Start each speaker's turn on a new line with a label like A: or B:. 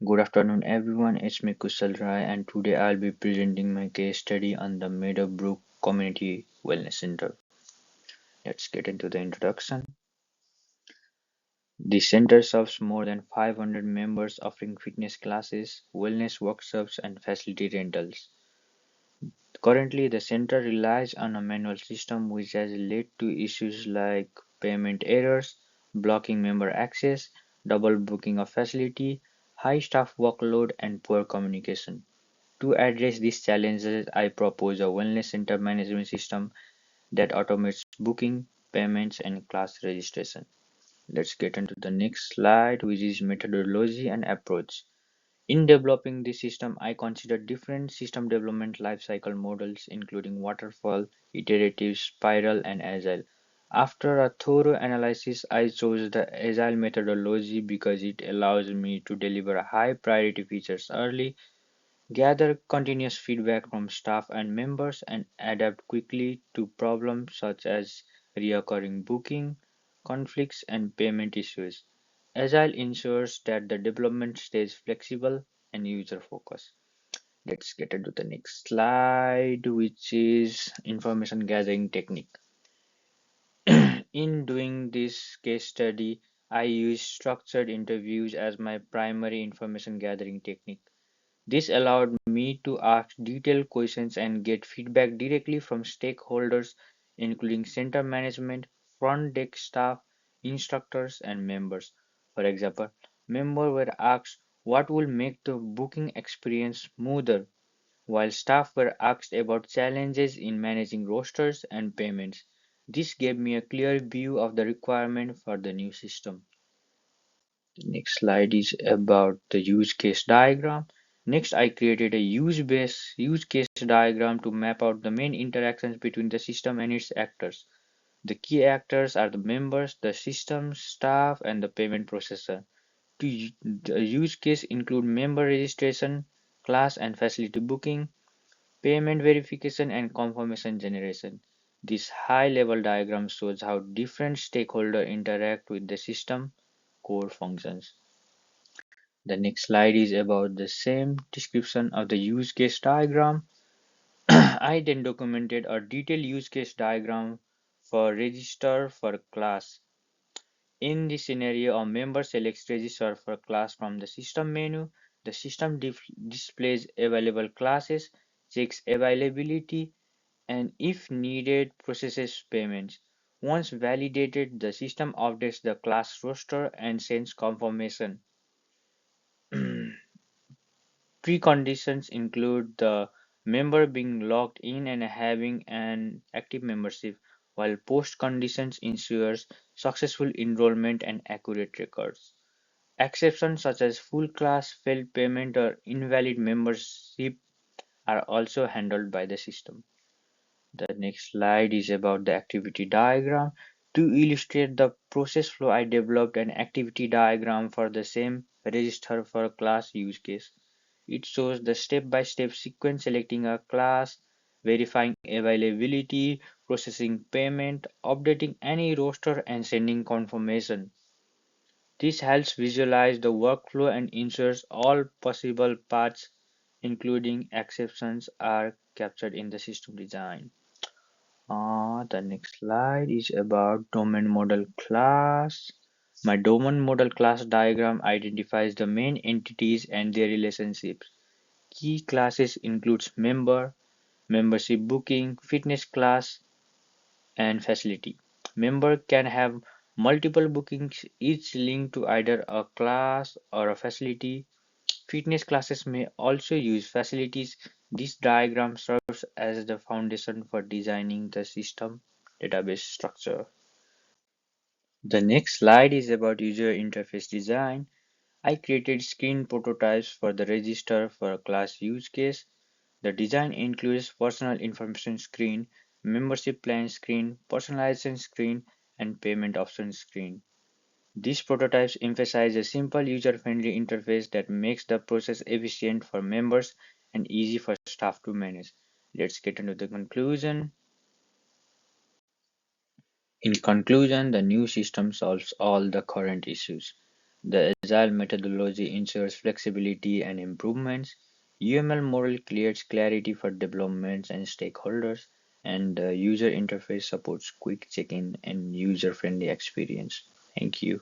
A: Good afternoon, everyone. It's me, Kushal Rai, and today I'll be presenting my case study on the Meadowbrook Community Wellness Center. Let's get into the introduction. The center serves more than 500 members offering fitness classes, wellness workshops, and facility rentals. Currently, the center relies on a manual system which has led to issues like payment errors, blocking member access, double booking of facility, high staff workload, and poor communication. To address these challenges, I propose a wellness center management system that automates booking, payments, and class registration. Let's get into the next slide, which is methodology and approach. In developing this system, I considered different system development lifecycle models, including waterfall, iterative, spiral, and agile. After a thorough analysis, I chose the agile methodology because it allows me to deliver high priority features early, gather continuous feedback from staff and members, and adapt quickly to problems such as recurring booking, conflicts, and payment issues. Agile ensures that the development stays flexible and user focused. Let's get into the next slide, which is information gathering technique. In doing this case study, I use structured interviews as my primary information gathering technique. This allowed me to ask detailed questions and get feedback directly from stakeholders, including center management, front desk staff, instructors, and members. For example, members were asked what will make the booking experience smoother, while staff were asked about challenges in managing rosters and payments. This gave me a clear view of the requirement for the new system. The next slide is about the use case diagram. Next, I created a use case diagram to map out the main interactions between the system and its actors. The key actors are the members, the system, staff, and the payment processor. The use case include member registration, class and facility booking, payment verification, and confirmation generation. This high-level diagram shows how different stakeholders interact with the system core functions. The next slide is about the same description of the use case diagram. I then documented a detailed use case diagram for register for class. In this scenario, a member selects register for class from the system menu. The system displays available classes, checks availability, and if needed, processes payments. Once validated, the system updates the class roster and sends confirmation. Preconditions include the member being logged in and having an active membership, while post-conditions ensures successful enrollment and accurate records. Exceptions such as full class, failed payment, or invalid membership are also handled by the system. The next slide is about the activity diagram. To illustrate the process flow, I developed an activity diagram for the same register for class use case. It shows the step-by-step sequence: selecting a class, verifying availability, processing payment, updating any roster, and sending confirmation. This helps visualize the workflow and ensures all possible paths, including exceptions, are captured in the system design. The next slide is about domain model class. My domain model class diagram identifies the main entities and their relationships. Key classes includes member, membership booking, fitness class, and facility. Member can have multiple bookings, each linked to either a class or a facility. Fitness classes may also use facilities. This diagram serves as the foundation for designing the system database structure. The next slide is about user interface design. I created screen prototypes for the register for a class use case. The design includes personal information screen, membership plan screen, personalization screen, and payment options screen. These prototypes emphasize a simple user-friendly interface that makes the process efficient for members and easy for staff to manage. Let's get into the conclusion. In conclusion, the new system solves all the current issues. The agile methodology ensures flexibility and improvements. UML model creates clarity for developments and stakeholders, and the user interface supports quick check-in and user-friendly experience. Thank you.